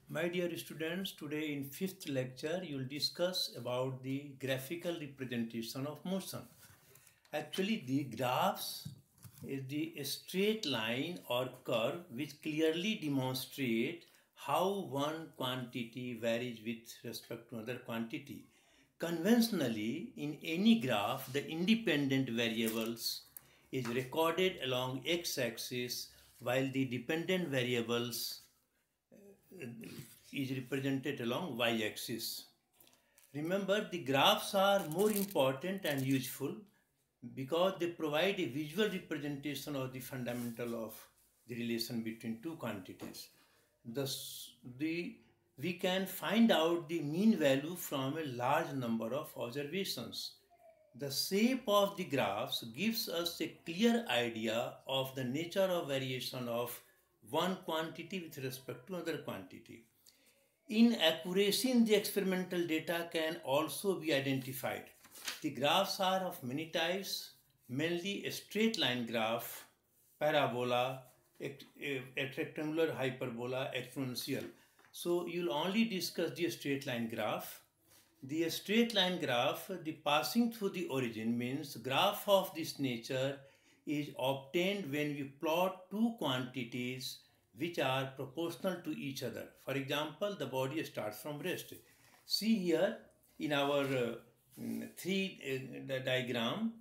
My dear students, today in fifth lecture, you will discuss about the graphical representation of motion. Actually, the graphs is the straight line or curve which clearly demonstrate how one quantity varies with respect to another quantity. Conventionally, in any graph, the independent variables is recorded along x-axis while the dependent variables is represented along y-axis. Remember, the graphs are more important and useful because they provide a visual representation of the fundamental of the relation between two quantities. Thus, we can find out the mean value from a large number of observations. The shape of the graphs gives us a clear idea of the nature of variation of one quantity with respect to another quantity. Inaccuracy in the experimental data can also be identified. The graphs are of many types, mainly a straight line graph, parabola, a rectangular hyperbola, exponential. So you'll only discuss the straight line graph. The straight line graph, the passing through the origin means graph of this nature is obtained when we plot two quantities which are proportional to each other. For example, the body starts from rest. See here in our the diagram,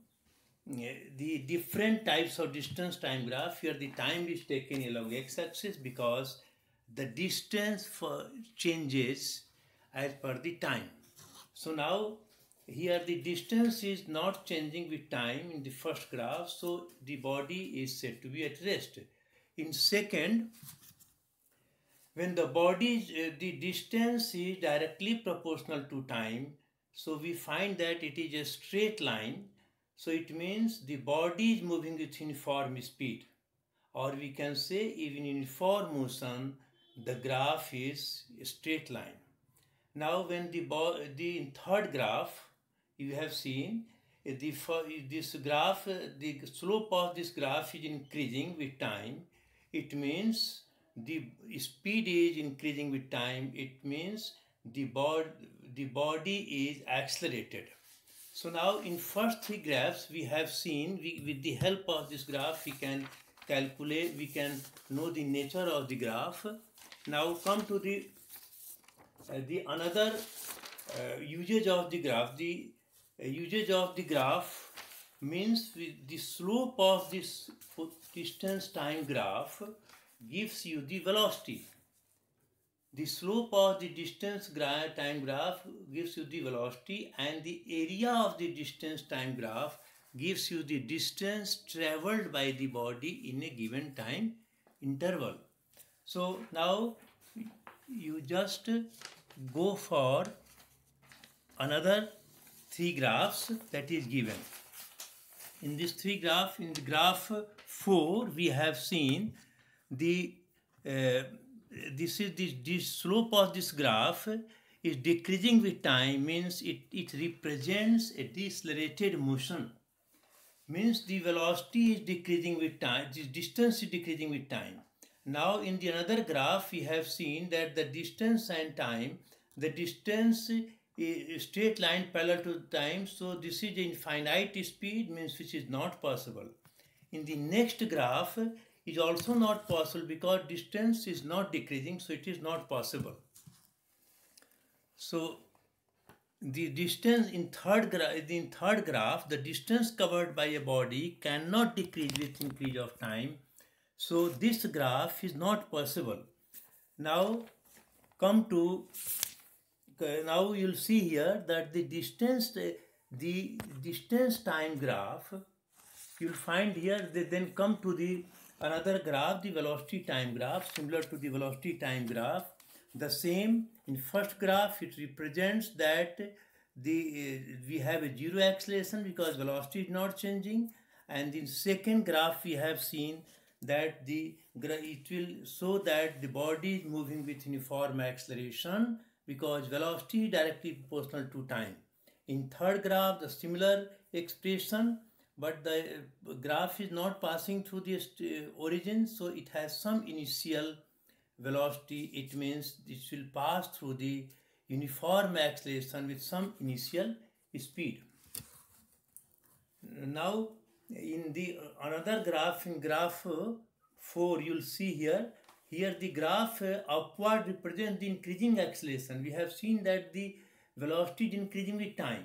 the different types of distance time graph. Here the time is taken along x-axis because the distance changes as per the time. So now here the distance is not changing with time in the first graph, so the body is said to be at rest. In second, when the distance is directly proportional to time, so we find that it is a straight line, so it means the body is moving with uniform speed, or we can say even in uniform motion the graph is a straight line. Now when the third graph you have seen, this graph, the slope of this graph is increasing with time. It means the speed is increasing with time. It means the body is accelerated. So now in first three graphs we have seen, with the help of this graph we can calculate, we can know the nature of the graph. Now come to the another usage of the graph. The usage of the graph means with the slope of this distance time graph gives you the velocity. The slope of the distance time graph gives you the velocity, and the area of the distance time graph gives you the distance traveled by the body in a given time interval. So now you just go for another three graphs that is given. In this three graph, in the graph 4, we have seen the this slope of this graph is decreasing with time, means it represents a decelerated motion. Means the velocity is decreasing with time, the distance is decreasing with time. Now in the another graph we have seen that the distance and time, the distance is straight line parallel to time, so this is infinite speed, means which is not possible. In the next graph is also not possible because distance is not decreasing, so it is not possible. So the distance in third graph, the distance covered by a body cannot decrease with increase of time. So this graph is not possible. Now come to, now you'll see here that the distance time graph, you'll find here, they then come to the another graph, the velocity time graph, similar to the velocity time graph. The same, in first graph it represents that we have a zero acceleration because velocity is not changing, and in second graph we have seen that it will show that the body is moving with uniform acceleration because velocity is directly proportional to time. In third graph the similar expression, but the graph is not passing through the origin, so it has some initial velocity, it means this will pass through the uniform acceleration with some initial speed. Now in the another graph, in graph 4, you'll see here the graph upward represents the increasing acceleration. We have seen that the velocity is increasing with time.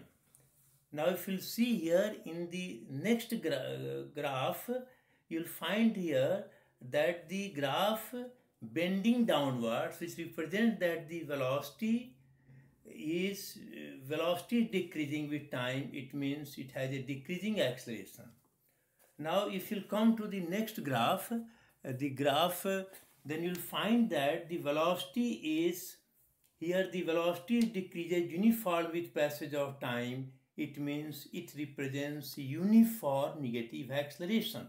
Now if you'll see here in the next graph, you'll find here that the graph bending downwards, which represents that the velocity is decreasing with time. It means it has a decreasing acceleration. Now if you'll come to the next graph, then you'll find that the velocity is here, the velocity decreases uniform with passage of time. It means it represents uniform negative acceleration.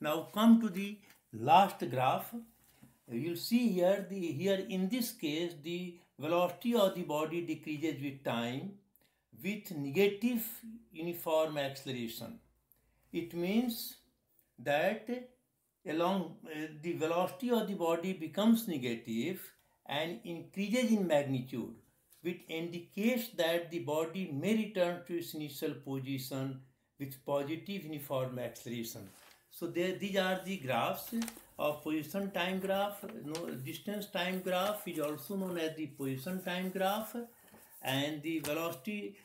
Now come to the last graph. You'll see here in this case the velocity of the body decreases with time with negative uniform acceleration. It means that along the velocity of the body becomes negative and increases in magnitude, which indicates that the body may return to its initial position with positive uniform acceleration. So these are the graphs of position time graph. Distance time graph is also known as the position time graph, and the velocity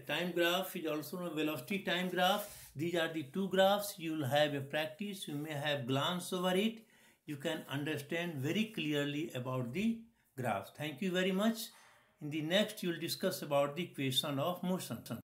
time graph is also known as velocity time graph. These are the two graphs. You will have a practice. You may have glance over it. You can understand very clearly about the graphs. Thank you very much. In the next, you will discuss about the equation of motion.